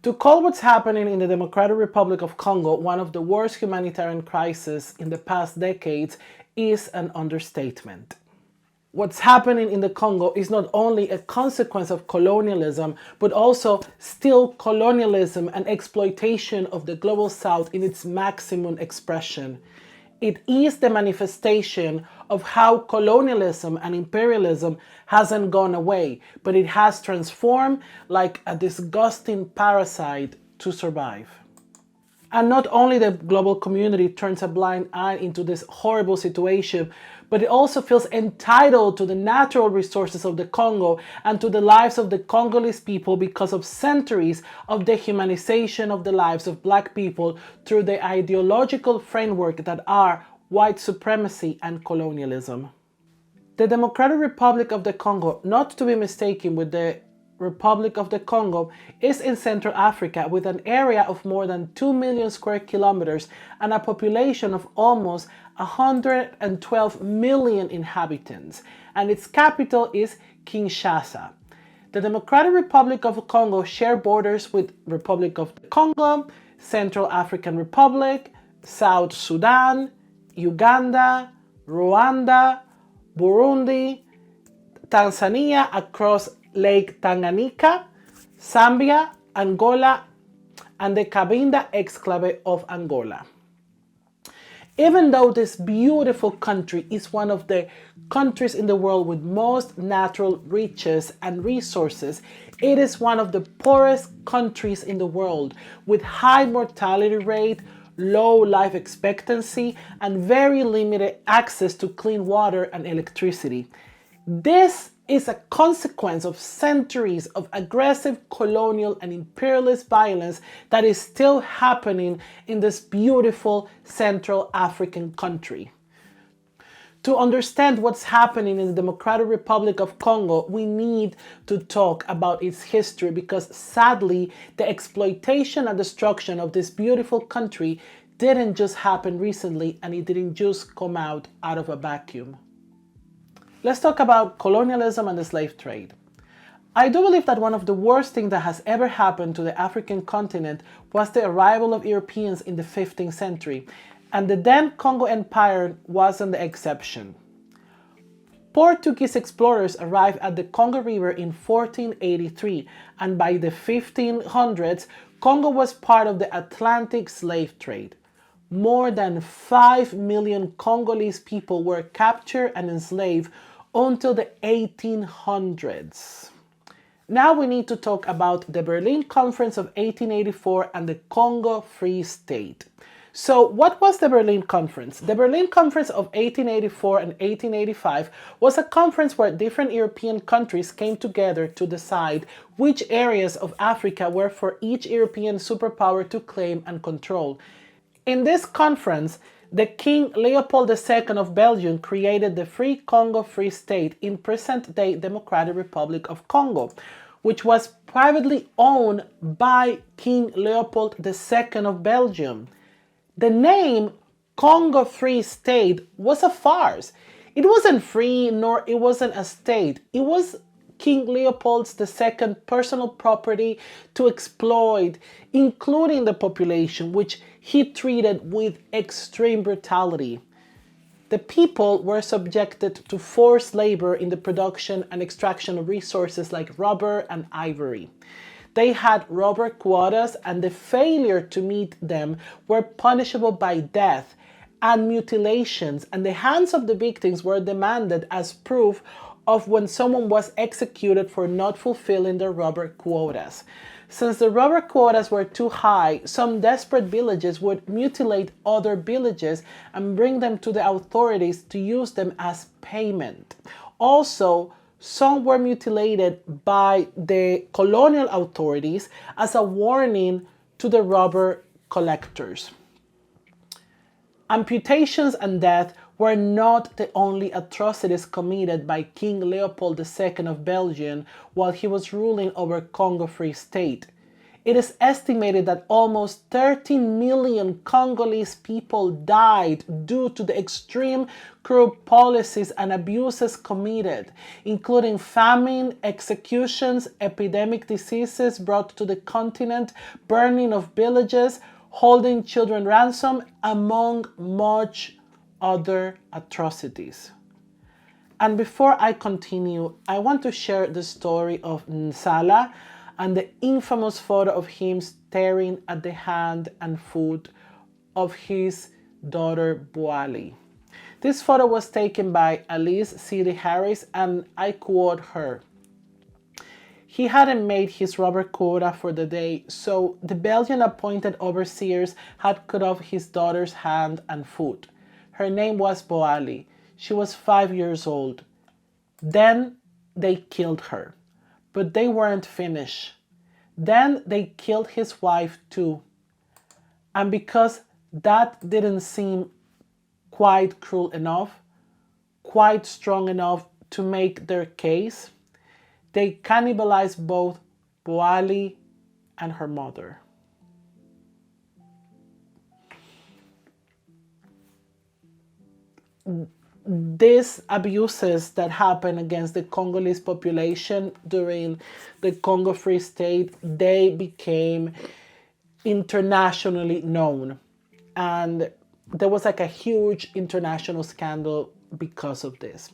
To call what's happening in the Democratic Republic of Congo one of the worst humanitarian crises in the past decades is an understatement. What's happening in the Congo is not only a consequence of colonialism, but also still colonialism and exploitation of the global South in its maximum expression. It is the manifestation of how colonialism and imperialism hasn't gone away, but it has transformed like a disgusting parasite to survive. And not only the global community turns a blind eye into this horrible situation, but it also feels entitled to the natural resources of the Congo and to the lives of the Congolese people because of centuries of dehumanization of the lives of Black people through the ideological framework that are white supremacy and colonialism. The Democratic Republic of the Congo, not to be mistaken with the Republic of the Congo, is in Central Africa with an area of more than 2 million square kilometers and a population of almost 112 million inhabitants, and its capital is Kinshasa. The Democratic Republic of Congo shares borders with Republic of the Congo, Central African Republic, South Sudan, Uganda, Rwanda, Burundi, Tanzania across Lake Tanganyika, Zambia, Angola, and the Cabinda exclave of Angola. Even though this beautiful country is one of the countries in the world with most natural riches and resources, it is one of the poorest countries in the world with high mortality rate, low life expectancy, and very limited access to clean water and electricity. This is a consequence of centuries of aggressive colonial and imperialist violence that is still happening in this beautiful Central African country. To understand what's happening in the Democratic Republic of Congo, we need to talk about its history because sadly, the exploitation and destruction of this beautiful country didn't just happen recently and it didn't just come out of a vacuum. Let's talk about colonialism and the slave trade. I do believe that one of the worst things that has ever happened to the African continent was the arrival of Europeans in the 15th century, and the then Congo Empire wasn't the exception. Portuguese explorers arrived at the Congo River in 1483, and by the 1500s, Congo was part of the Atlantic slave trade. More than 5 million Congolese people were captured and enslaved until the 1800s. Now we need to talk about the Berlin Conference of 1884 and the Congo Free State. So what was the Berlin Conference? The Berlin Conference of 1884 and 1885 was a conference where different European countries came together to decide which areas of Africa were for each European superpower to claim and control. In this conference, the King Leopold II of Belgium created the Free Congo Free State in present-day Democratic Republic of Congo, which was privately owned by King Leopold II of Belgium. The name Congo Free State was a farce. It wasn't free nor it wasn't a state. It was King Leopold II's personal property to exploit, including the population, which he treated with extreme brutality. The people were subjected to forced labor in the production and extraction of resources like rubber and ivory. They had rubber quotas, and the failure to meet them were punishable by death and mutilations, and the hands of the victims were demanded as proof of when someone was executed for not fulfilling their rubber quotas. Since the rubber quotas were too high, some desperate villages would mutilate other villages and bring them to the authorities to use them as payment. Also, some were mutilated by the colonial authorities as a warning to the rubber collectors. Amputations and death were not the only atrocities committed by King Leopold II of Belgium while he was ruling over Congo Free State. It is estimated that almost 13 million Congolese people died due to the extreme cruel policies and abuses committed, including famine, executions, epidemic diseases brought to the continent, burning of villages, holding children ransom, among much other atrocities. And before I continue, I want to share the story of Nsala and the infamous photo of him staring at the hand and foot of his daughter Boali. This photo was taken by Alice C.D. Harris, and I quote her. He hadn't made his rubber quota for the day, so the Belgian appointed overseers had cut off his daughter's hand and foot. Her name was Boali. She was 5 years old. Then they killed her. But they weren't finished. Then they killed his wife too. And because that didn't seem quite cruel enough, quite strong enough to make their case, they cannibalized both Boali and her mother. These abuses that happened against the Congolese population during the Congo Free State, they became internationally known. And there was like a huge international scandal because of this.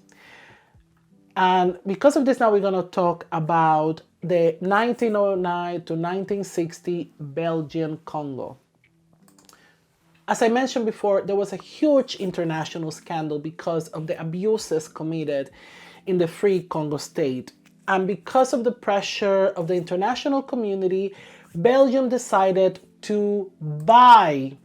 And because of this, now we're going to talk about the 1909 to 1960 Belgian Congo. As I mentioned before, there was a huge international scandal because of the abuses committed in the Free Congo state. And because of the pressure of the international community, Belgium decided to buy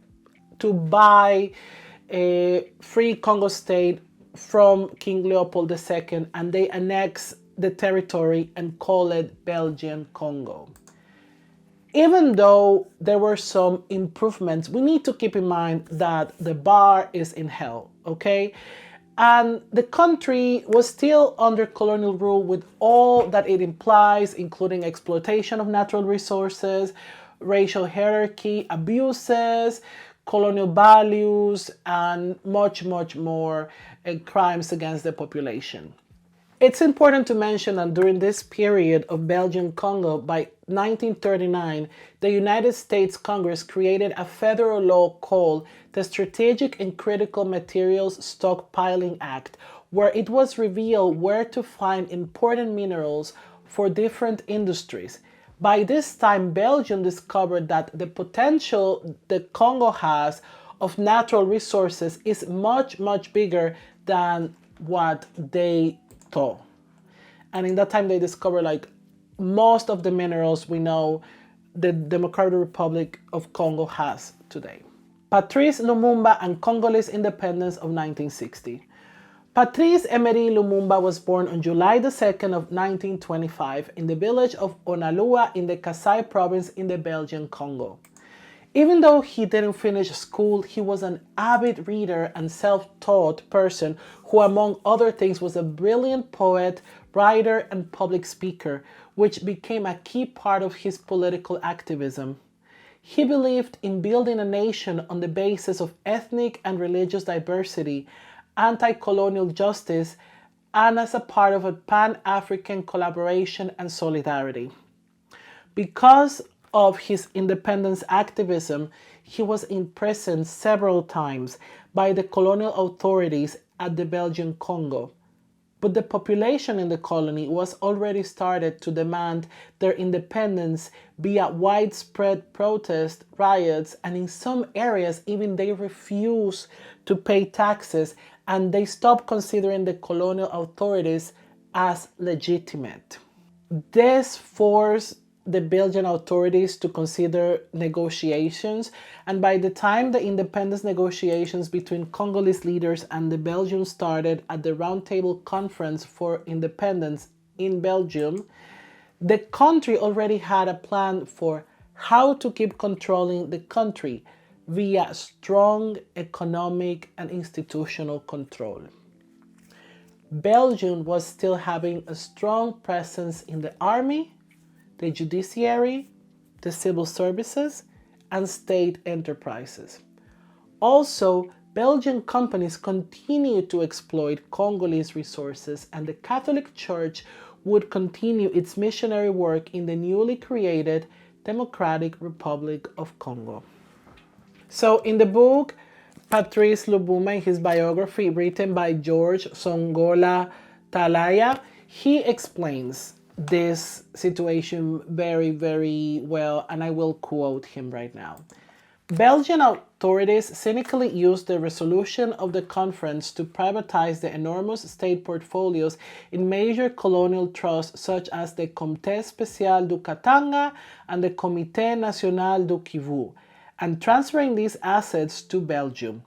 a Free Congo state from King Leopold II, and they annexed the territory and called it Belgian Congo. Even though there were some improvements, we need to keep in mind that the bar is in hell, okay? And the country was still under colonial rule with all that it implies, including exploitation of natural resources, racial hierarchy, abuses, colonial values, and much, much more crimes against the population. It's important to mention that during this period of Belgian Congo, by 1939, the United States Congress created a federal law called the Strategic and Critical Materials Stockpiling Act, where it was revealed where to find important minerals for different industries. By this time, Belgium discovered that the potential the Congo has of natural resources is much, much bigger than what they thought. And in that time, they discovered like most of the minerals we know the Democratic Republic of Congo has today. Patrice Lumumba and Congolese independence of 1960. Patrice Emery Lumumba was born on July the 2nd of 1925 in the village of Onalua in the Kasai province in the Belgian Congo. Even though he didn't finish school, he was an avid reader and self-taught person who, among other things, was a brilliant poet, writer, and public speaker, which became a key part of his political activism. He believed in building a nation on the basis of ethnic and religious diversity, anti-colonial justice, and as a part of a pan-African collaboration and solidarity. Because of his independence activism, he was imprisoned several times by the colonial authorities at the Belgian Congo. But the population in the colony was already started to demand their independence via widespread protest, riots, and in some areas even they refused to pay taxes and they stopped considering the colonial authorities as legitimate. This forced the Belgian authorities to consider negotiations, and by the time the independence negotiations between Congolese leaders and the Belgians started at the Roundtable Conference for Independence in Belgium, the country already had a plan for how to keep controlling the country via strong economic and institutional control. Belgium was still having a strong presence in the army, the judiciary, the civil services, and state enterprises. Also, Belgian companies continued to exploit Congolese resources, and the Catholic Church would continue its missionary work in the newly created Democratic Republic of Congo. So in the book, Patrice Lumumba, in his biography written by George Songola Talaya, he explains this situation very, very well, and I will quote him right now. Belgian authorities cynically used the resolution of the conference to privatize the enormous state portfolios in major colonial trusts such as the Comité Spécial du Katanga and the Comité National du Kivu, and transferring these assets to Belgium.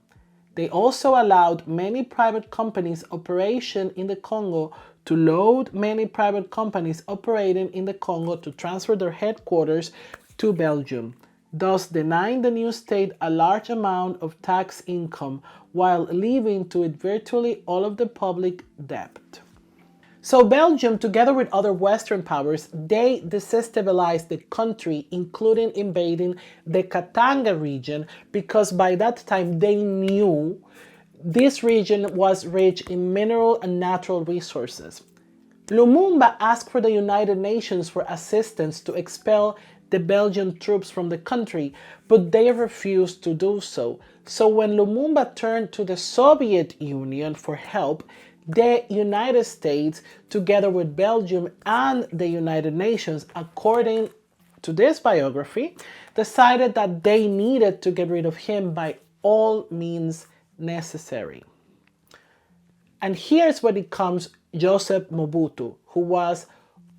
They also allowed many private companies operating in the Congo to load many private companies operating in the Congo to transfer their headquarters to Belgium, thus denying the new state a large amount of tax income while leaving to it virtually all of the public debt. So Belgium, together with other Western powers, they destabilized the country, including invading the Katanga region, because by that time they knew this region was rich in mineral and natural resources. Lumumba asked for the United Nations for assistance to expel the Belgian troops from the country, but they refused to do so. So when Lumumba turned to the Soviet Union for help, the United States, together with Belgium and the United Nations, according to this biography, decided that they needed to get rid of him by all means necessary. And here's where it comes Joseph Mobutu, who was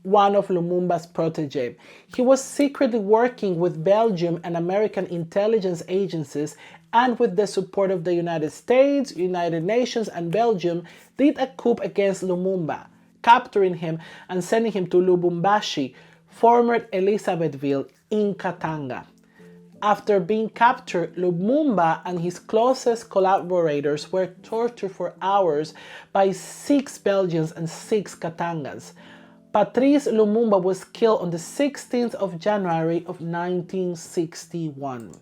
one of Lumumba's protege. He was secretly working with Belgium and American intelligence agencies, and with the support of the United States, United Nations, and Belgium, did a coup against Lumumba, capturing him and sending him to Lubumbashi, former Elizabethville, in Katanga. After being captured, Lumumba and his closest collaborators were tortured for hours by 6 Belgians and 6 Katangans. Patrice Lumumba was killed on the 16th of January of 1961.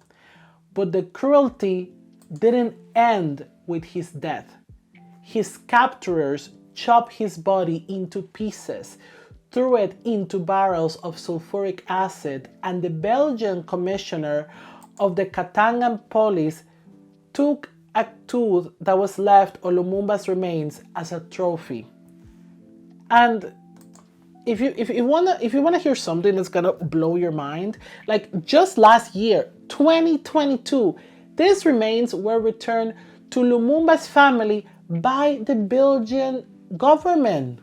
But the cruelty didn't end with his death. His captorers chopped his body into pieces, threw it into barrels of sulfuric acid, and the Belgian commissioner of the Katangan police took a tooth that was left of Lumumba's remains as a trophy. And if you wanna hear something that's gonna blow your mind, like just last year, 2022, these remains were returned to Lumumba's family by the Belgian government.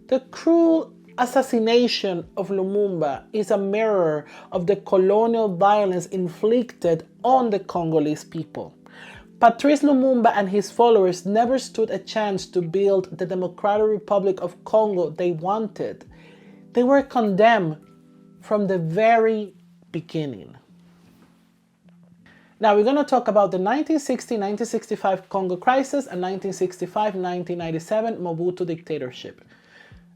The cruel assassination of Lumumba is a mirror of the colonial violence inflicted on the Congolese people. Patrice Lumumba and his followers never stood a chance to build the Democratic Republic of Congo they wanted. They were condemned from the very beginning. Now we're going to talk about the 1960-1965 Congo crisis and 1965-1997 Mobutu dictatorship.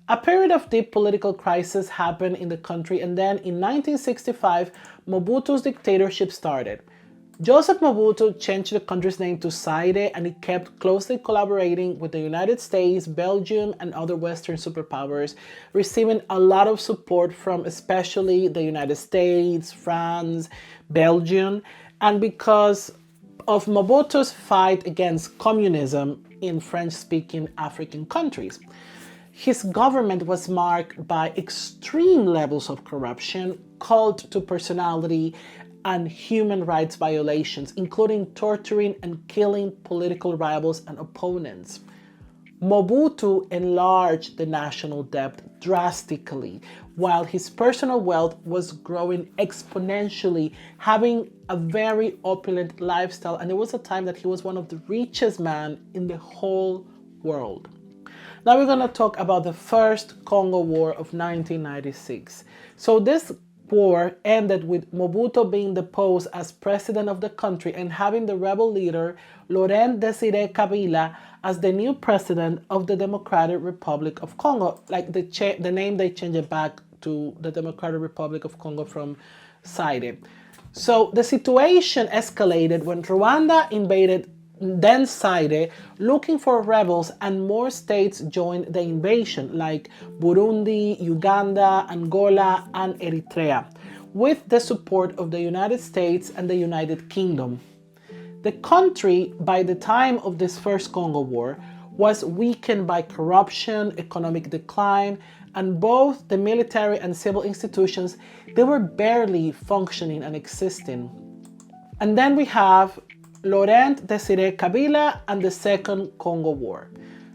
A period of deep political crisis happened in the country, and then in 1965, Mobutu's dictatorship started. Joseph Mobutu changed the country's name to Zaire, and he kept closely collaborating with the United States, Belgium, and other Western superpowers, receiving a lot of support from especially the United States, France, Belgium, and because of Mobutu's fight against communism in French-speaking African countries. His government was marked by extreme levels of corruption, cult to personality, and human rights violations, including torturing and killing political rivals and opponents. Mobutu enlarged the national debt drastically, while his personal wealth was growing exponentially, having a very opulent lifestyle, and there was a time that he was one of the richest men in the whole world. Now we're going to talk about the first Congo War of 1996. So this war ended with Mobutu being deposed as president of the country and having the rebel leader Laurent Désiré Kabila as the new president of the Democratic Republic of Congo. Like the name, they changed it back to the Democratic Republic of Congo from Zaire. So the situation escalated when Rwanda invaded then Zaire, looking for rebels, and more states joined the invasion, like Burundi, Uganda, Angola, and Eritrea, with the support of the United States and the United Kingdom. The country, by the time of this first Congo War, was weakened by corruption, economic decline, and both the military and civil institutions, they were barely functioning and existing. And then we have Laurent Desire Kabila and the Second Congo War.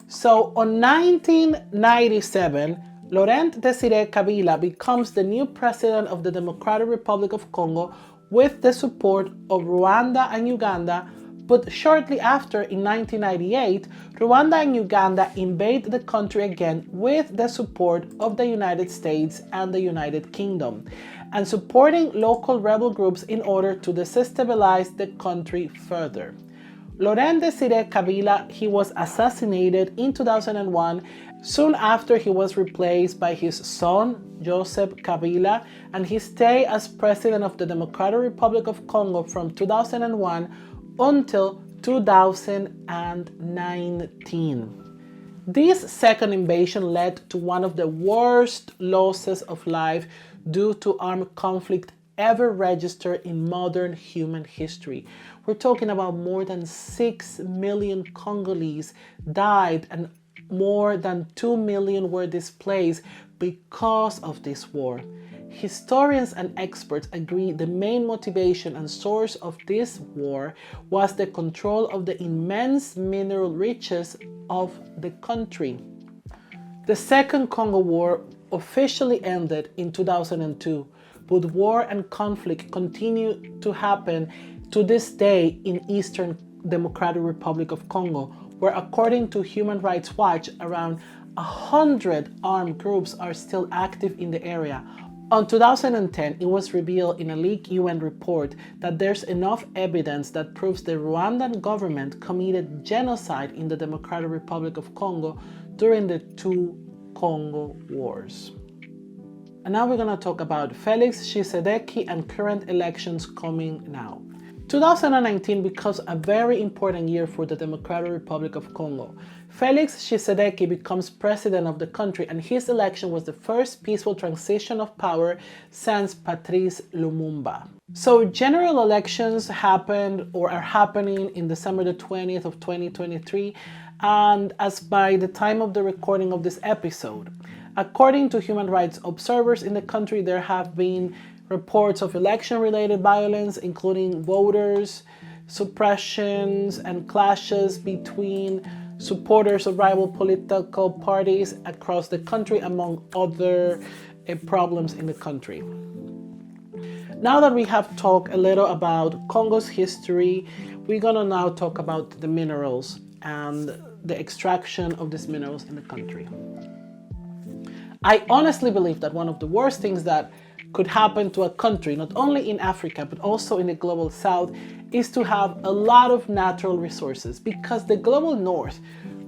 So on 1997, Laurent Desire Kabila becomes the new president of the Democratic Republic of Congo with the support of Rwanda and Uganda, but shortly after, in 1998, Rwanda and Uganda invade the country again with the support of the United States and the United Kingdom, and supporting local rebel groups in order to destabilize the country further. Laurent Desire Kabila, he was assassinated in 2001. Soon after, he was replaced by his son, Joseph Kabila, and he stayed as president of the Democratic Republic of Congo from 2001 until 2019. This second invasion led to one of the worst losses of life due to armed conflict ever registered in modern human history. We're talking about more than 6 million Congolese died and more than 2 million were displaced because of this war. Historians and experts agree the main motivation and source of this war was the control of the immense mineral riches of the country. The Second Congo War officially ended in 2002, but war and conflict continue to happen to this day in Eastern Democratic Republic of Congo, where according to Human Rights Watch, around 100 armed groups are still active in the area. In 2010, it was revealed in a leaked UN report that there's enough evidence that proves the Rwandan government committed genocide in the Democratic Republic of Congo during the two Congo Wars. And now we're going to talk about Felix Tshisekedi and current elections coming now. 2019 becomes a very important year for the Democratic Republic of Congo. Felix Tshisekedi becomes president of the country, and his election was the first peaceful transition of power since Patrice Lumumba. So general elections happened or are happening in December the 20th of 2023, and as by the time of the recording of this episode. According to human rights observers in the country, there have been reports of election-related violence, including voters, suppressions, and clashes between supporters of rival political parties across the country, among other problems in the country. Now that we have talked a little about Congo's history, we're gonna now talk about the minerals and the extraction of these minerals in the country. I honestly believe that one of the worst things that could happen to a country, not only in Africa, but also in the global south, is to have a lot of natural resources, because the global north,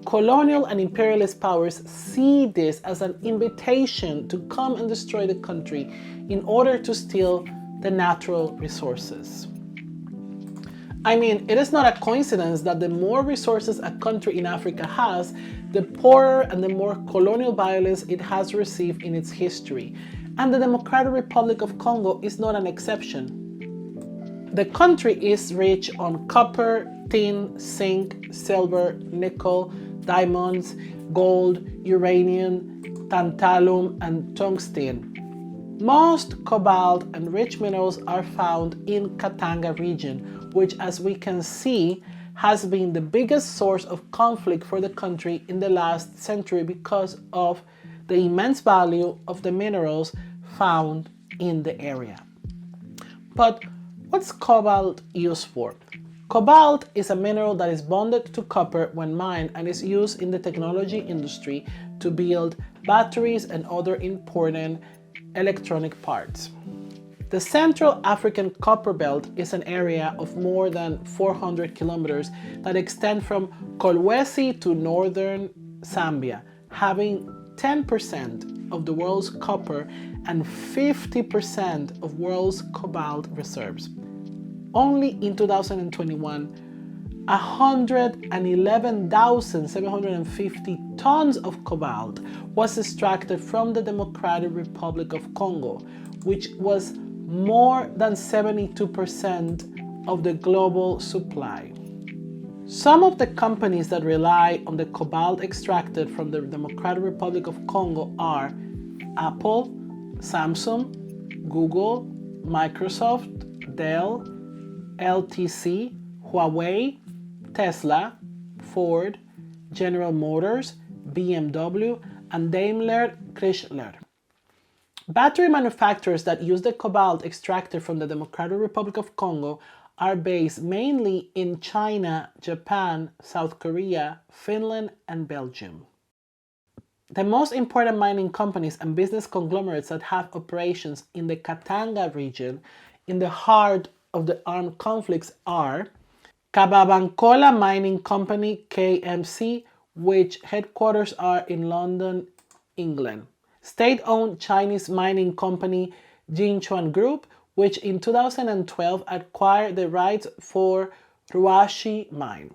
colonial and imperialist powers, see this as an invitation to come and destroy the country in order to steal the natural resources. I mean, it is not a coincidence that the more resources a country in Africa has, the poorer and the more colonial violence it has received in its history. And the Democratic Republic of Congo is not an exception. The country is rich on copper, tin, zinc, silver, nickel, diamonds, gold, uranium, tantalum, and tungsten. Most cobalt and rich minerals are found in Katanga region, which, as we can see, has been the biggest source of conflict for the country in the last century because of the immense value of the minerals found in the area. But what's cobalt used for? Cobalt is a mineral that is bonded to copper when mined and is used in the technology industry to build batteries and other important electronic parts. The Central African Copper Belt is an area of more than 400 kilometers that extend from Kolwezi to northern Zambia, having 10% of the world's copper and 50% of world's cobalt reserves. Only in 2021, 111,750 tons of cobalt was extracted from the Democratic Republic of Congo, which was more than 72% of the global supply. Some of the companies that rely on the cobalt extracted from the Democratic Republic of Congo are Apple, Samsung, Google, Microsoft, Dell, LTC, Huawei, Tesla, Ford, General Motors, BMW, and Daimler Chrysler. Battery manufacturers that use the cobalt extracted from the Democratic Republic of Congo are based mainly in China, Japan, South Korea, Finland, and Belgium. The most important mining companies and business conglomerates that have operations in the Katanga region, in the heart of the armed conflicts, are Kababankola Mining Company, KMC, which headquarters are in London, England. State-owned Chinese mining company Jinchuan Group, which in 2012 acquired the rights for Ruashi mine.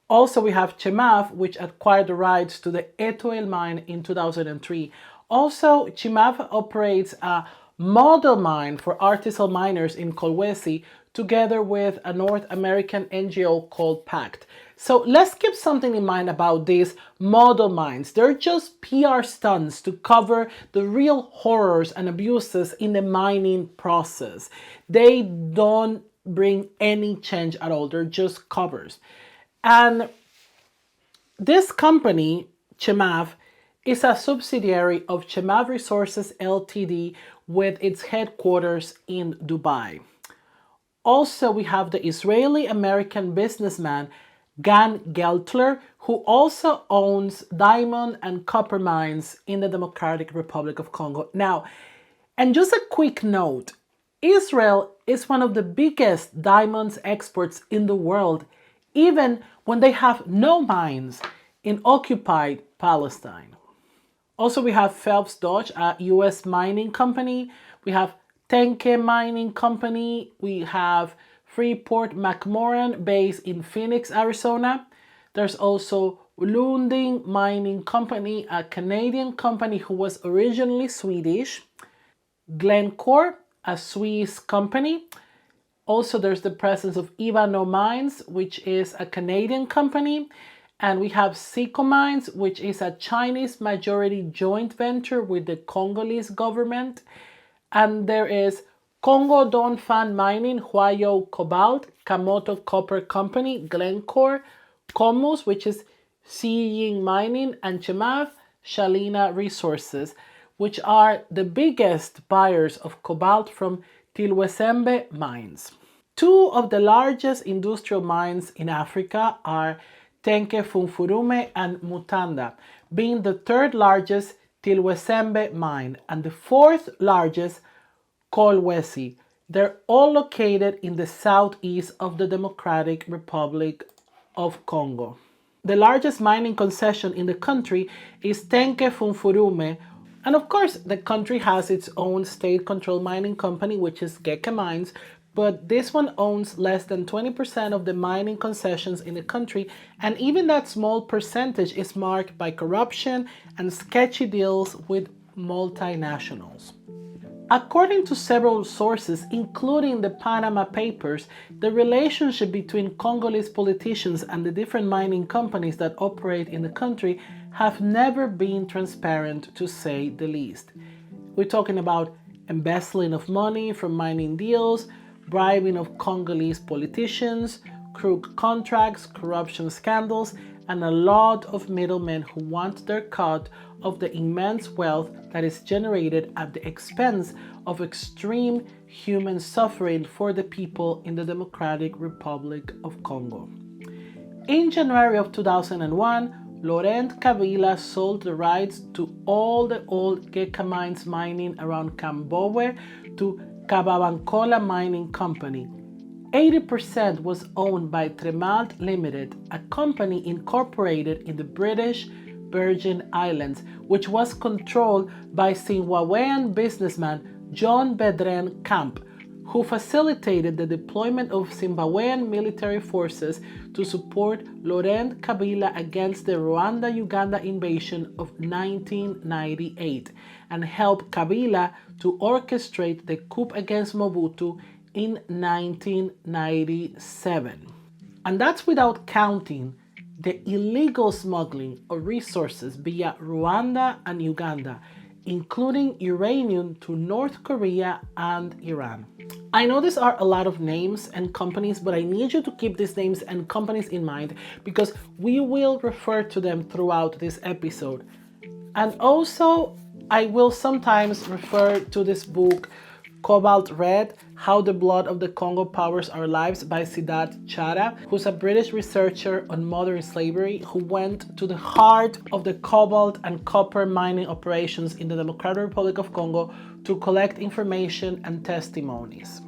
Also, we have Chemav, which acquired the rights to the Etoile mine in 2003. Also, Chemav operates a model mine for artisanal miners in Kolwezi, together with a North American NGO called PACT. So let's keep something in mind about these model mines. They're just PR stunts to cover the real horrors and abuses in the mining process. They don't bring any change at all. They're just covers. And this company, Chemav, is a subsidiary of Chemav Resources Ltd with its headquarters in Dubai. Also, we have the Israeli-American businessman Gan Geltler, who also owns diamond and copper mines in the Democratic Republic of Congo. Now, and just a quick note, Israel is one of the biggest diamonds exports in the world, even when they have no mines in occupied Palestine. Also, we have Phelps Dodge, a U.S. mining company. We have Tenke Mining Company. We have Freeport McMoran, based in Phoenix, Arizona. There's also Lundin Mining Company, a Canadian company who was originally Swedish. Glencore, a Swiss company. Also, there's the presence of Ivanhoe Mines, which is a Canadian company. And we have Seco Mines, which is a Chinese majority joint venture with the Congolese government. And there is Congo Donphan Mining, Huayo Cobalt, Kamoto Copper Company, Glencore, Comus, which is Xiying Mining, and Chemav, Shalina Resources, which are the biggest buyers of cobalt from Tilwesembe mines. Two of the largest industrial mines in Africa are Tenke Funfurume and Mutanda, being the third largest Tilwesembe mine and the fourth largest Kolwezi. They're all located in the southeast of the Democratic Republic of Congo. The largest mining concession in the country is Tenke Funfurume, and of course the country has its own state-controlled mining company, which is Geke Mines, but this one owns less than 20% of the mining concessions in the country, and even that small percentage is marked by corruption and sketchy deals with multinationals. According to several sources, including the Panama Papers, the relationship between Congolese politicians and the different mining companies that operate in the country have never been transparent, to say the least. We're talking about embezzling of money from mining deals, bribing of Congolese politicians, crook contracts, corruption scandals, and a lot of middlemen who want their cut of the immense wealth that is generated at the expense of extreme human suffering for the people in the Democratic Republic of Congo. In January of 2001, Laurent Kabila sold the rights to all the old Geke Mines mining around Kambowe to Kababankola Mining Company. 80% was owned by Tremalt Limited, a company incorporated in the British Virgin Islands, which was controlled by Zimbabwean businessman John Bedren Camp, who facilitated the deployment of Zimbabwean military forces to support Laurent Kabila against the Rwanda-Uganda invasion of 1998 and helped Kabila to orchestrate the coup against Mobutu in 1997. And that's without counting the illegal smuggling of resources via Rwanda and Uganda, including uranium to North Korea and Iran. I know these are a lot of names and companies, but I need you to keep these names and companies in mind because we will refer to them throughout this episode. And also, I will sometimes refer to this book, Cobalt Red, How the Blood of the Congo Powers Our Lives by Siddharth Chara, who's a British researcher on modern slavery who went to the heart of the cobalt and copper mining operations in the Democratic Republic of Congo to collect information and testimonies.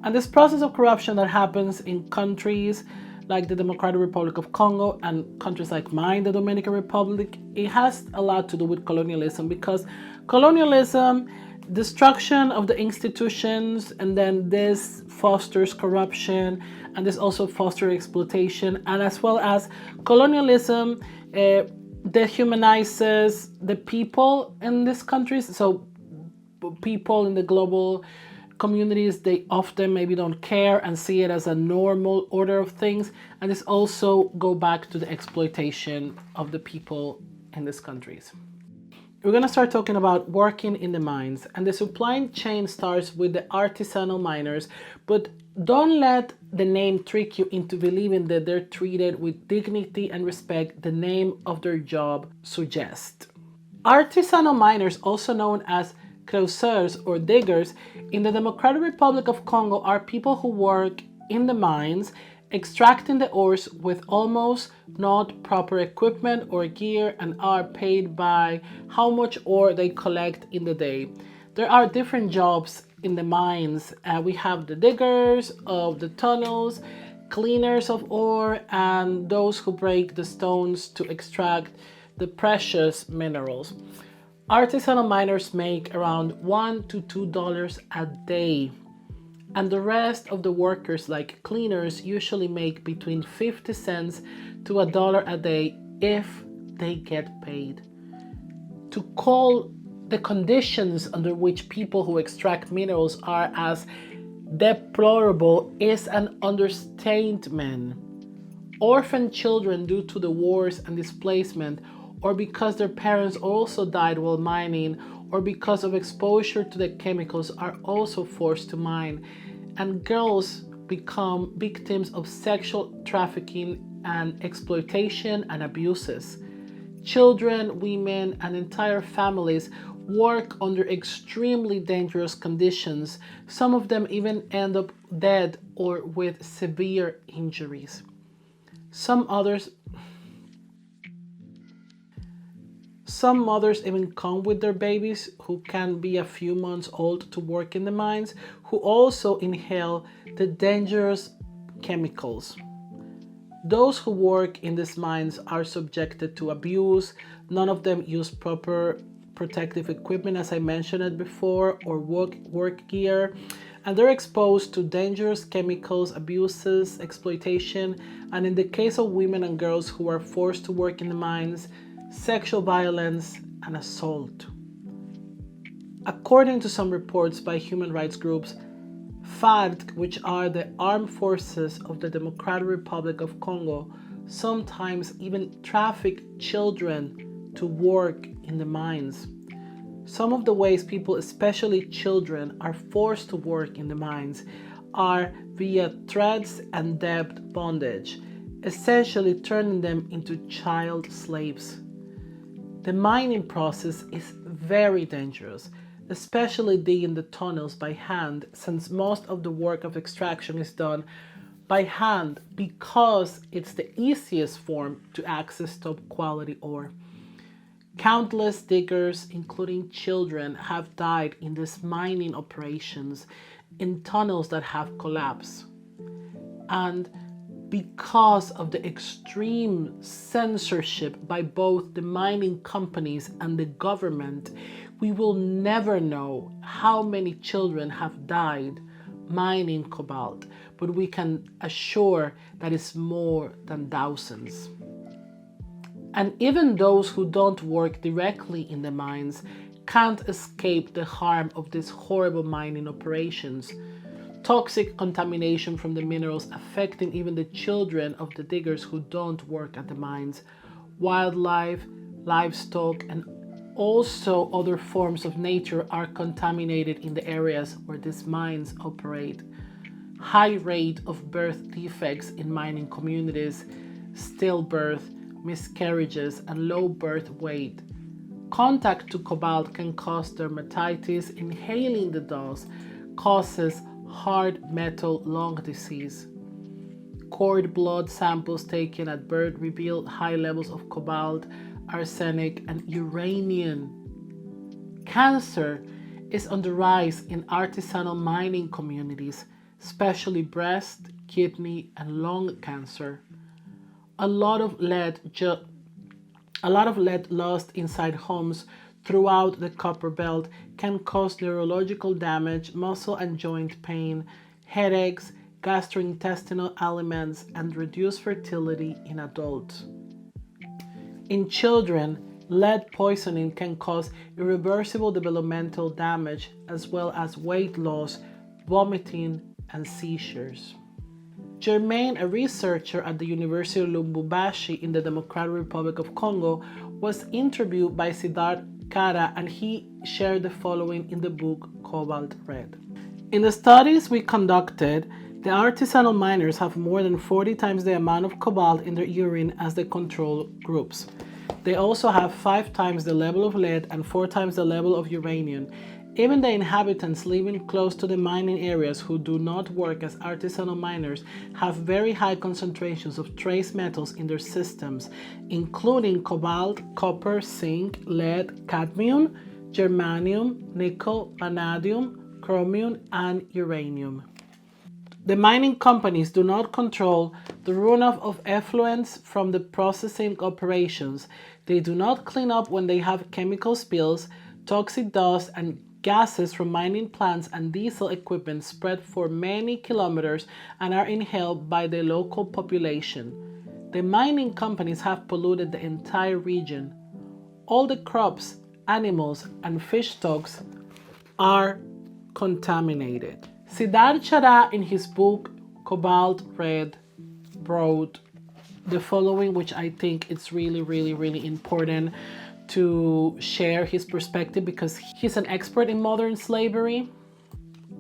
And this process of corruption that happens in countries like the Democratic Republic of Congo and countries like mine, the Dominican Republic, it has a lot to do with colonialism, because colonialism, destruction of the institutions, and then this fosters corruption, and this also fosters exploitation, and as well as colonialism dehumanizes the people in these countries. So people in the global communities, they often maybe don't care and see it as a normal order of things, and this also go back to the exploitation of the people in these countries. We're going to start talking about working in the mines, and the supply chain starts with the artisanal miners, but don't let the name trick you into believing that they're treated with dignity and respect the name of their job suggests. Artisanal miners, also known as creuseurs or diggers, in the Democratic Republic of Congo are people who work in the mines extracting the ores with almost not proper equipment or gear and are paid by how much ore they collect in the day. There are different jobs in the mines. We have the diggers of the tunnels, cleaners of ore, and those who break the stones to extract the precious minerals. Artisanal miners make around $1 to $2 a day. And the rest of the workers, like cleaners, usually make between 50 cents to $1 a day if they get paid. To call the conditions under which people who extract minerals are as deplorable is an understatement. Orphan children due to the wars and displacement, or because their parents also died while mining, or because of exposure to the chemicals, are also forced to mine. And girls become victims of sexual trafficking and exploitation and abuses. Children, women, and entire families work under extremely dangerous conditions. Some of them even end up dead or with severe injuries. Some mothers even come with their babies, who can be a few months old, to work in the mines, who also inhale the dangerous chemicals. Those who work in these mines are subjected to abuse. None of them use proper protective equipment, as I mentioned it before, or work gear. And they're exposed to dangerous chemicals, abuses, exploitation, and in the case of women and girls who are forced to work in the mines, sexual violence and assault. According to some reports by human rights groups, FARC, which are the armed forces of the Democratic Republic of Congo, sometimes even traffic children to work in the mines. Some of the ways people, especially children, are forced to work in the mines are via threats and debt bondage, essentially turning them into child slaves. The mining process is very dangerous, especially digging the tunnels by hand, since most of the work of extraction is done by hand because it's the easiest form to access top quality ore. Countless diggers, including children, have died in these mining operations in tunnels that have collapsed. And because of the extreme censorship by both the mining companies and the government, we will never know how many children have died mining cobalt, but we can assure that it's more than thousands. And even those who don't work directly in the mines can't escape the harm of these horrible mining operations. Toxic contamination from the minerals affecting even the children of the diggers who don't work at the mines, wildlife, livestock, and also other forms of nature are contaminated in the areas where these mines operate. High rate of birth defects in mining communities, stillbirth, miscarriages, and low birth weight. Contact to cobalt can cause dermatitis. Inhaling the dust causes hard metal lung disease. Cord blood samples taken at birth revealed high levels of cobalt, arsenic, and uranium. Cancer is on the rise in artisanal mining communities, especially breast, kidney, and lung cancer. A lot of lead lost inside homes throughout the copper belt can cause neurological damage, muscle and joint pain, headaches, gastrointestinal ailments, and reduced fertility in adults. In children, lead poisoning can cause irreversible developmental damage as well as weight loss, vomiting, and seizures. Germain, a researcher at the University of Lubumbashi in the Democratic Republic of Congo, was interviewed by Siddharth Kara, and he shared the following in the book Cobalt Red. In the studies we conducted, the artisanal miners have more than 40 times the amount of cobalt in their urine as the control groups. They also have 5 times the level of lead and 4 times the level of uranium. Even the inhabitants living close to the mining areas who do not work as artisanal miners have very high concentrations of trace metals in their systems, including cobalt, copper, zinc, lead, cadmium, germanium, nickel, vanadium, chromium, and uranium. The mining companies do not control the runoff of effluents from the processing operations. They do not clean up when they have chemical spills, toxic dust, and gases from mining plants and diesel equipment spread for many kilometers and are inhaled by the local population. The mining companies have polluted the entire region. All the crops, animals, and fish stocks are contaminated. Siddharth Kara, in his book Cobalt Red, wrote the following, which I think it's really important to share his perspective because he's an expert in modern slavery.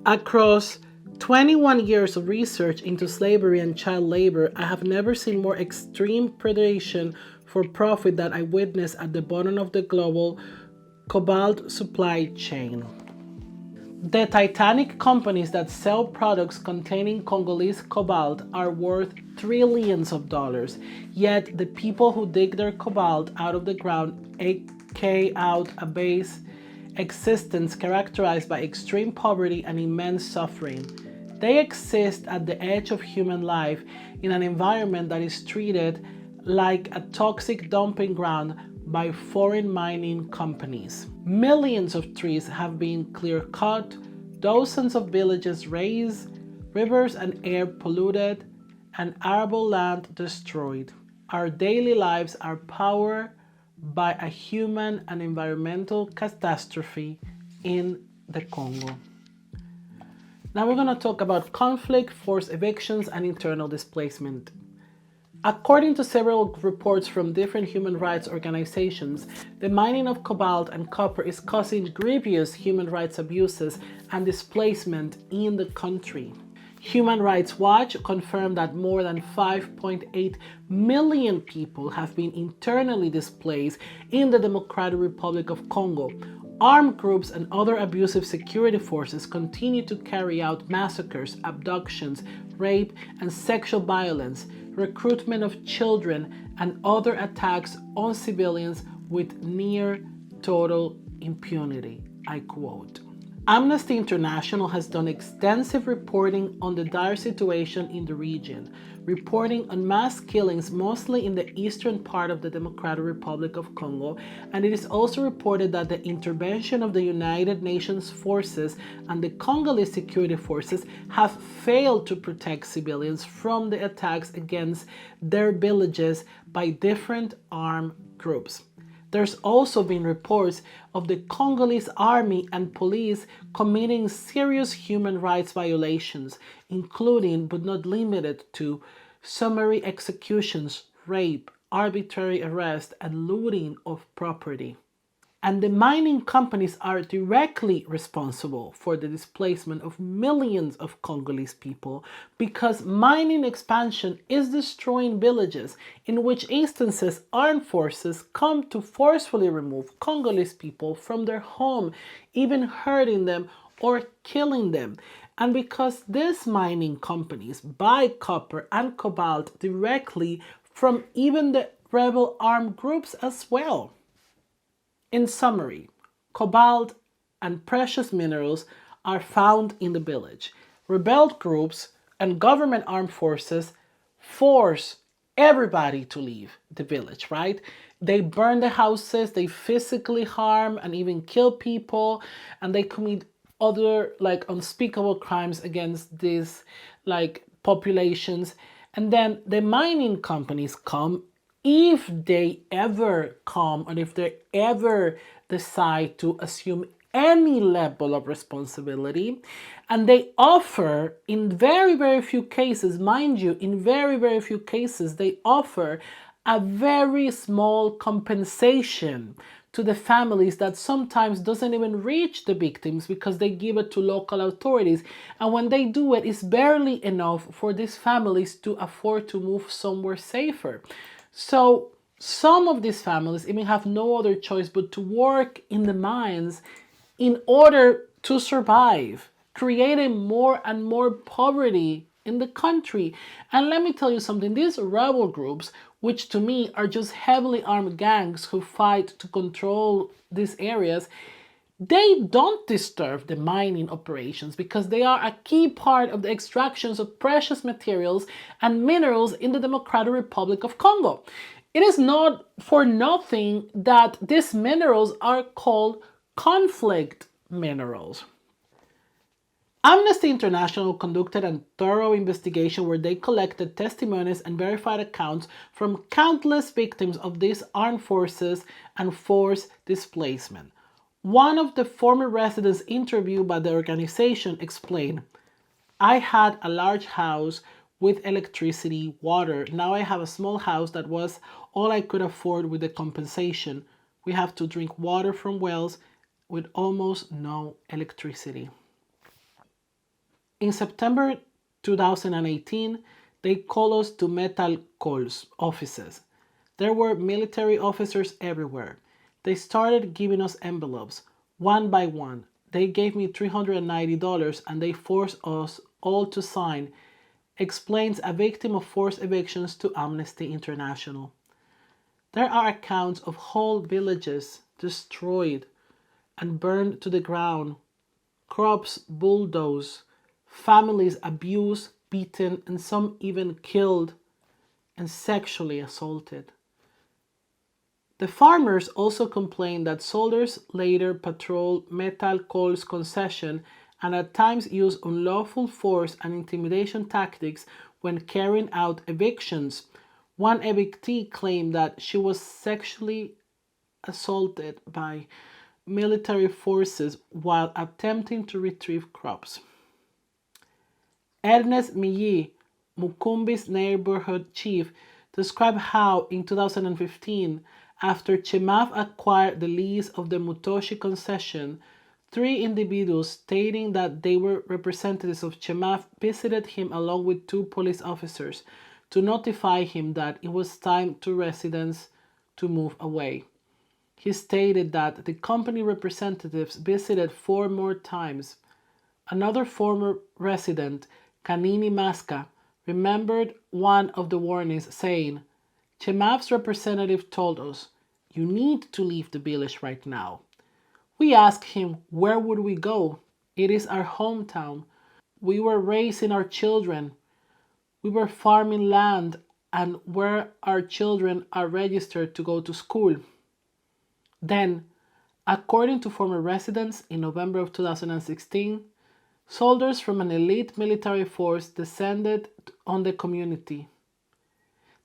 Across 21 years of research into slavery and child labor, I have never seen more extreme predation for profit that I witnessed at the bottom of the global cobalt supply chain. The titanic companies that sell products containing Congolese cobalt are worth trillions of dollars, yet the people who dig their cobalt out of the ground eke out a base existence characterized by extreme poverty and immense suffering. They exist at the edge of human life in an environment that is treated like a toxic dumping ground by foreign mining companies. Millions of trees have been clear-cut, dozens of villages razed, rivers and air polluted, and arable land destroyed. Our daily lives are powered by a human and environmental catastrophe in the Congo. Now we're going to talk about conflict, forced evictions, and internal displacement. According to several reports from different human rights organizations, the mining of cobalt and copper is causing grievous human rights abuses and displacement in the country. Human Rights Watch confirmed that more than 5.8 million people have been internally displaced in the Democratic Republic of Congo. Armed groups and other abusive security forces continue to carry out massacres, abductions, rape, and sexual violence, recruitment of children, and other attacks on civilians with near total impunity. I quote. Amnesty International has done extensive reporting on the dire situation in the region, reporting on mass killings mostly in the eastern part of the Democratic Republic of Congo, and it is also reported that the intervention of the United Nations forces and the Congolese security forces have failed to protect civilians from the attacks against their villages by different armed groups. There's also been reports of the Congolese army and police committing serious human rights violations, including but not limited to summary executions, rape, arbitrary arrest, and looting of property. And the mining companies are directly responsible for the displacement of millions of Congolese people because mining expansion is destroying villages, in which instances armed forces come to forcefully remove Congolese people from their home, even hurting them or killing them. And because these mining companies buy copper and cobalt directly from even the rebel armed groups as well. In summary, cobalt and precious minerals are found in the village. Rebel groups and government armed forces force everybody to leave the village, right? They burn the houses, they physically harm and even kill people, and they commit other unspeakable crimes against these populations. And then the mining companies come, if they ever come and if they ever decide to assume any level of responsibility, and they offer, in very, very few cases, mind you, in very, very few cases, they offer a very small compensation to the families that sometimes doesn't even reach the victims because they give it to local authorities. And when they do it, it's barely enough for these families to afford to move somewhere safer. So some of these families even have no other choice but to work in the mines in order to survive, creating more and more poverty in the country. And let me tell you something, these rebel groups, which to me are just heavily armed gangs who fight to control these areas, they don't disturb the mining operations because they are a key part of the extractions of precious materials and minerals in the Democratic Republic of Congo. It is not for nothing that these minerals are called conflict minerals. Amnesty International conducted a thorough investigation where they collected testimonies and verified accounts from countless victims of these armed forces and forced displacement. One of the former residents interviewed by the organization explained, "I had a large house with electricity, water. Now I have a small house that was all I could afford with the compensation. We have to drink water from wells with almost no electricity." In September 2018, they called us to Metal Coal's offices. There were military officers everywhere. They started giving us envelopes, one by one. They gave me $390 and they forced us all to sign, explains a victim of forced evictions to Amnesty International. There are accounts of whole villages destroyed and burned to the ground, crops bulldozed, families abused, beaten, and some even killed and sexually assaulted. The farmers also complained that soldiers later patrolled Metal Coal's concession and at times used unlawful force and intimidation tactics when carrying out evictions. One evictee claimed that she was sexually assaulted by military forces while attempting to retrieve crops. Ernest Milly, Mukumbi's neighborhood chief, described how in 2015, after Chemaf acquired the lease of the Mutoshi concession, 3 individuals stating that they were representatives of Chemaf visited him along with 2 police officers to notify him that it was time to residents to move away. He stated that the company representatives visited 4 more times. Another former resident, Kanini Maska, remembered one of the warnings, saying, "Chemaf's representative told us, you need to leave the village right now. We asked him, where would we go? It is our hometown. We were raising our children. We were farming land and where our children are registered to go to school. Then, according to former residents, in November of 2016, soldiers from an elite military force descended on the community.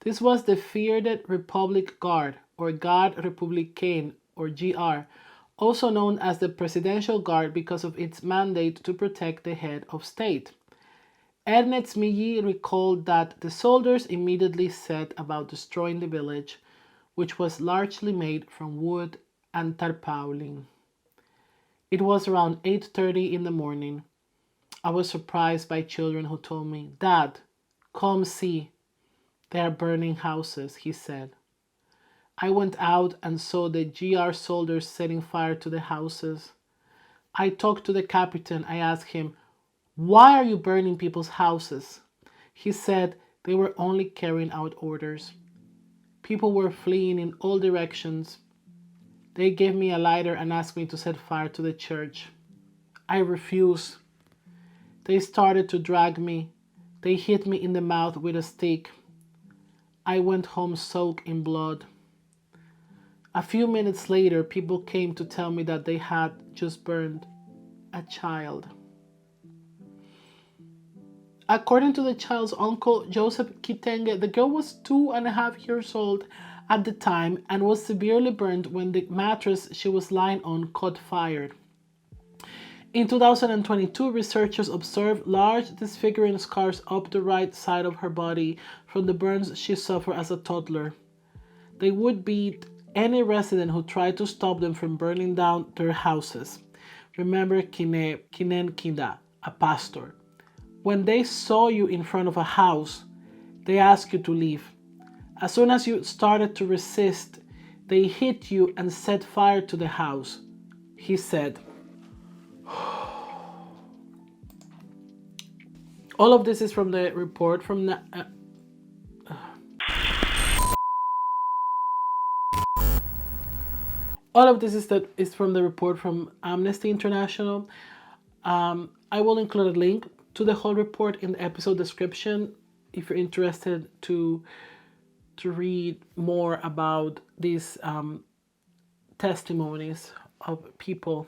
This was the feared Republic Guard, or Garde Républicaine, or GR, also known as the Presidential Guard because of its mandate to protect the head of state. Ernest Milly recalled that the soldiers immediately set about destroying the village, which was largely made from wood and tarpaulin. It was around 8:30 in the morning. I was surprised by children who told me, "Dad, come see. They are burning houses," he said. I went out and saw the GR soldiers setting fire to the houses. I talked to the captain. I asked him, "Why are you burning people's houses?" He said they were only carrying out orders. People were fleeing in all directions. They gave me a lighter and asked me to set fire to the church. I refused. They started to drag me. They hit me in the mouth with a stick. I went home soaked in blood. A few minutes later, people came to tell me that they had just burned a child. According to the child's uncle, Joseph Kitenge, the girl was 2.5 years old at the time and was severely burned when the mattress she was lying on caught fire. In 2022, researchers observed large disfiguring scars up the right side of her body from the burns she suffered as a toddler. They would beat any resident who tried to stop them from burning down their houses. Remember Kinen Kinda, a pastor. When they saw you in front of a house, they asked you to leave. As soon as you started to resist, they hit you and set fire to the house, he said. All of this is from the report from all of this is from the report from Amnesty International. I will include a link to the whole report in the episode description if you're interested to read more about these testimonies of people.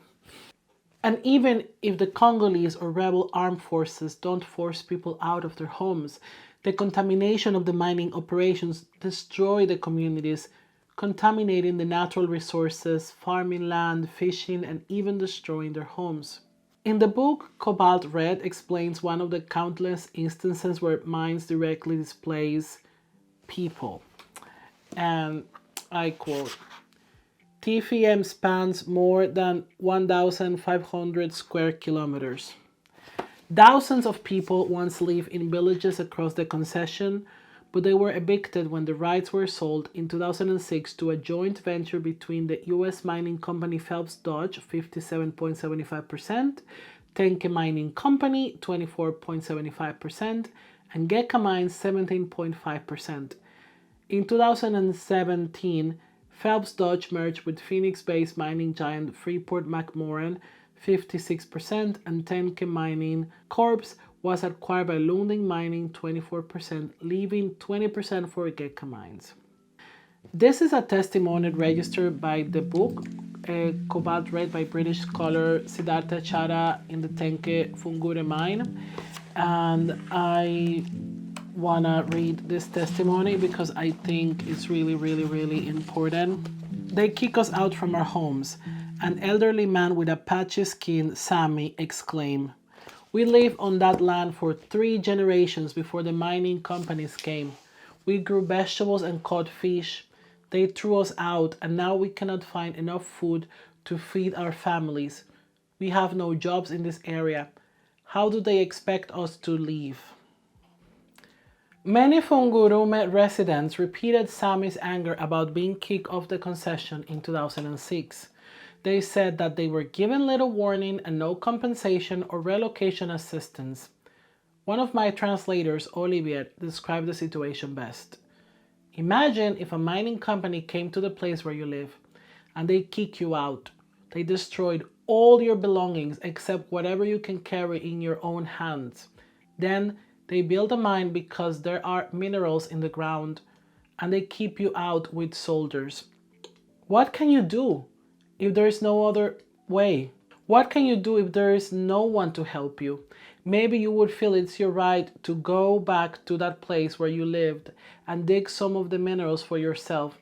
And even if the Congolese or rebel armed forces don't force people out of their homes, the contamination of the mining operations destroy the communities, contaminating the natural resources, farming land, fishing, and even destroying their homes. In the book, Cobalt Red explains one of the countless instances where mines directly displace people. And I quote, TFM spans more than 1,500 square kilometers. Thousands of people once lived in villages across the concession, but they were evicted when the rights were sold in 2006 to a joint venture between the U.S. mining company Phelps Dodge, 57.75%, Tenke Mining Company, 24.75%, and Geka Mines, 17.5%. In 2017, Phelps Dodge merged with Phoenix-based mining giant Freeport-McMoRan, 56%, and Tenke Mining Corp. Was acquired by Lundin Mining, 24%, leaving 20% for Geka Mines. This is a testimony registered by the book Cobalt Red by British scholar Siddhartha Chara in the Tenke Fungure mine. And I want to read this testimony because I think it's really, really, really important. They kick us out from our homes. An elderly man with a patchy skin, Sami, exclaimed. We lived on that land for 3 generations before the mining companies came. We grew vegetables and caught fish. They threw us out and now we cannot find enough food to feed our families. We have no jobs in this area. How do they expect us to leave? Many Fungurume residents repeated Sami's anger about being kicked off the concession in 2006. They said that they were given little warning and no compensation or relocation assistance. One of my translators, Olivier, described the situation best. Imagine if a mining company came to the place where you live and they kick you out. They destroyed all your belongings except whatever you can carry in your own hands. Then they build a mine because there are minerals in the ground, and they keep you out with soldiers. What can you do if there is no other way? What can you do if there is no one to help you? Maybe you would feel it's your right to go back to that place where you lived and dig some of the minerals for yourself.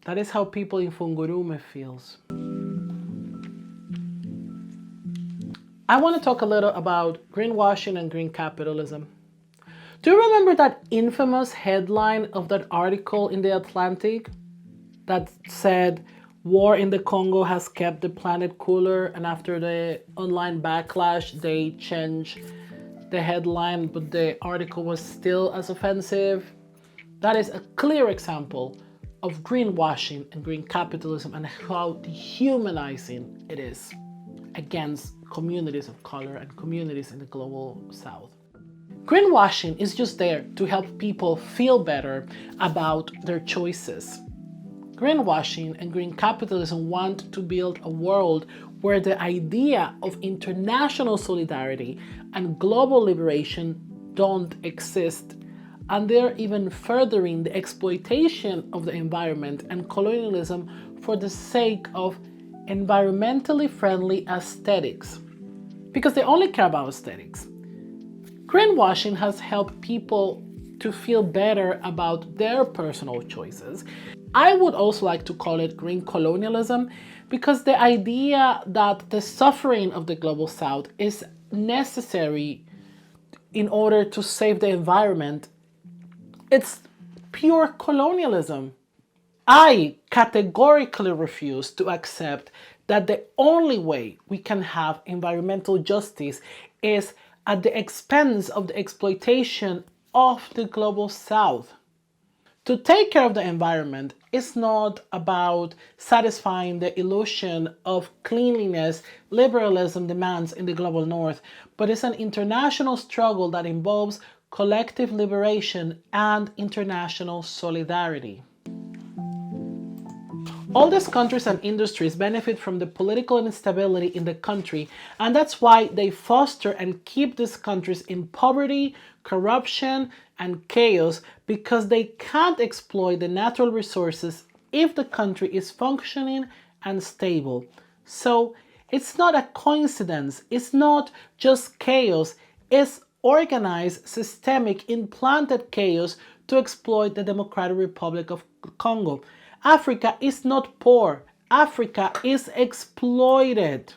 That is how people in Fungurume feels. I want to talk a little about greenwashing and green capitalism. Do you remember that infamous headline of that article in The Atlantic that said, "War in the Congo has kept the planet cooler," and after the online backlash, they changed the headline, but the article was still as offensive? That is a clear example of greenwashing and green capitalism and how dehumanizing it is against communities of color and communities in the global south. Greenwashing is just there to help people feel better about their choices. Greenwashing and green capitalism want to build a world where the idea of international solidarity and global liberation don't exist, and they're even furthering the exploitation of the environment and colonialism for the sake of environmentally friendly aesthetics, because they only care about aesthetics. Greenwashing has helped people to feel better about their personal choices. I would also like to call it green colonialism, because the idea that the suffering of the global south is necessary in order to save the environment, it's pure colonialism. I categorically refuse to accept that the only way we can have environmental justice is at the expense of the exploitation of the global south. To take care of the environment is not about satisfying the illusion of cleanliness liberalism demands in the global north, but it's an international struggle that involves collective liberation and international solidarity. All these countries and industries benefit from the political instability in the country, and that's why they foster and keep these countries in poverty, corruption, and chaos, because they can't exploit the natural resources if the country is functioning and stable. So it's not a coincidence, it's not just chaos, it's organized, systemic, implanted chaos to exploit the Democratic Republic of Congo. Africa is not poor. Africa is exploited.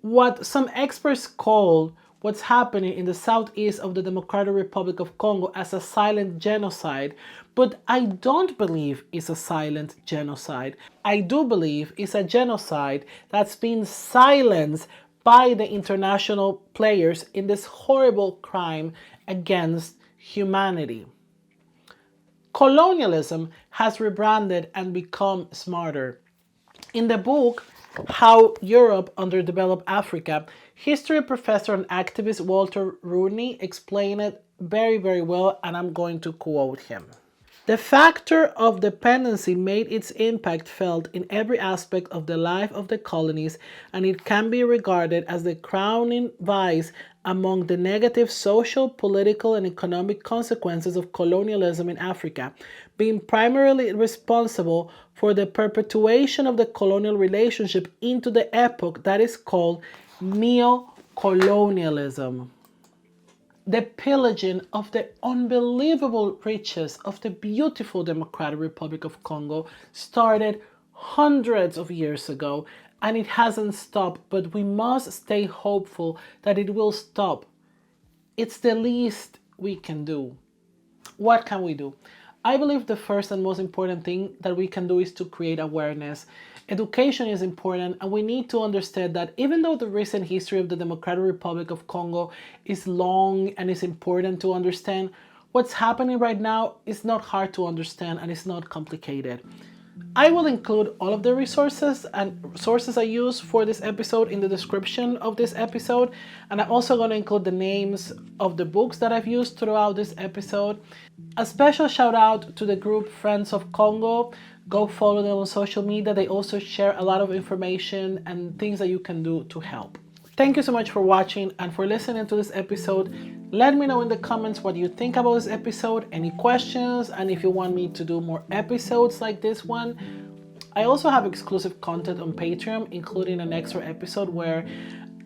What some experts call what's happening in the southeast of the Democratic Republic of Congo as a silent genocide, but I don't believe it's a silent genocide. I do believe it's a genocide that's been silenced by the international players in this horrible crime against humanity. Colonialism has rebranded and become smarter. In the book, How Europe Underdeveloped Africa, history professor and activist Walter Rooney explained it very, very well, and I'm going to quote him. The factor of dependency made its impact felt in every aspect of the life of the colonies, and it can be regarded as the crowning vice among the negative social, political, and economic consequences of colonialism in Africa, being primarily responsible for the perpetuation of the colonial relationship into the epoch that is called neo-colonialism. The pillaging of the unbelievable riches of the beautiful Democratic Republic of Congo started hundreds of years ago, and it hasn't stopped, but we must stay hopeful that it will stop. It's the least we can do. What can we do? I believe the first and most important thing that we can do is to create awareness. Education is important, and we need to understand that even though the recent history of the Democratic Republic of Congo is long and is important to understand, what's happening right now is not hard to understand and it's not complicated. I will include all of the resources and sources I use for this episode in the description of this episode, and I'm also going to include the names of the books that I've used throughout this episode. A special shout out to the group Friends of Congo. Go follow them on social media. They also share a lot of information and things that you can do to help. Thank you so much for watching and for listening to this episode. Let me know in the comments what you think about this episode, any questions, and if you want me to do more episodes like this one. I also have exclusive content on Patreon, including an extra episode where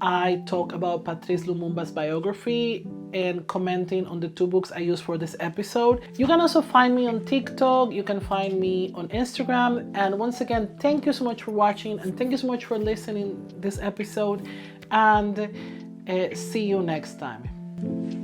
I talk about Patrice Lumumba's biography and commenting on the 2 books I used for this episode. You can also find me on TikTok, you can find me on Instagram, and once again, thank you so much for watching and thank you so much for listening this episode, and see you next time.